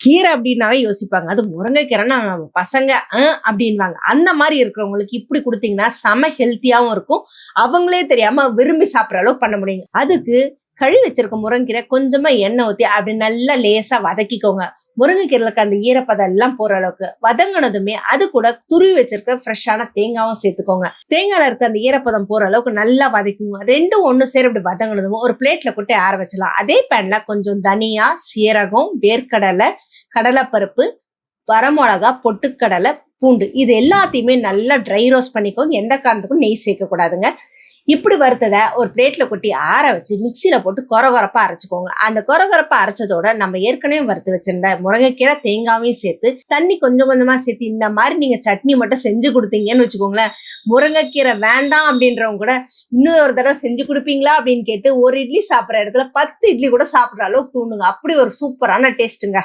கீரை அப்படின்னாவே யோசிப்பாங்க. அது முருங்கைக்கீரைன்னா பசங்க அப்படின்வாங்க. அந்த மாதிரி இருக்கிறவங்களுக்கு இப்படி கொடுத்தீங்கன்னா செம ஹெல்த்தியாவும் இருக்கும். அவங்களே தெரியாம விரும்பி சாப்பிடுற அளவுக்கு பண்ண முடியுங்க. அதுக்கு கழுவி வச்சிருக்க முருங்கைக்கீரை கொஞ்சமா எண்ணெய் ஊத்தி அப்படி நல்லா லேசா வதக்கிக்கோங்க. முருங்கைக்கீரைல இருக்க அந்த ஈரப்பதம் எல்லாம் போற அளவுக்கு வதங்கினதுமே அது கூட துருவி வச்சிருக்க ஃப்ரெஷ்ஷான தேங்காவும் சேர்த்துக்கோங்க. தேங்காயில இருக்க அந்த ஈரப்பதம் போற அளவுக்கு நல்லா வதக்குங்க. ரெண்டும் ஒண்ணு சேர இப்படி வதங்கினதும் ஒரு பிளேட்ல கொட்டி ஆற வச்சிடலாம். அதே பேன்ல கொஞ்சம் தனியா, சீரகம், வேர்க்கடலை, கடலைப்பருப்பு, வரமிளகா, பொட்டுக்கடலை, பூண்டு இது எல்லாத்தையுமே நல்லா ட்ரை ரோஸ்ட் பண்ணிக்கோங்க. எந்த காரணத்துக்கும் நெய் சேர்க்க கூடாதுங்க. இப்படி வறுத்ததை ஒரு பிளேட்ல கொட்டி ஆற வச்சு மிக்சியில போட்டு கொரகொரப்பா அரைச்சிக்கோங்க. அந்த கொரகொரப்பா அரைச்சதோட நம்ம ஏற்கனவே வறுத்து வச்சிருந்த முருங்கைக்கீரை தேங்காவையும் சேர்த்து தண்ணி கொஞ்சம் கொஞ்சமா சேர்த்து இந்த மாதிரி நீங்க சட்னி மட்டும் செஞ்சு கொடுத்தீங்கன்னு வச்சுக்கோங்களேன், முருங்கைக்கீரை வேண்டாம் அப்படின்றவங்க கூட இன்னும் ஒரு தடவை செஞ்சு கொடுப்பீங்களா அப்படின்னு கேட்டு ஒரு இட்லி சாப்பிட்ற இடத்துல 10 இட்லி கூட சாப்பிட்ற அளவுக்கு தூண்டுங்க. அப்படி ஒரு சூப்பரான டேஸ்ட்டுங்க.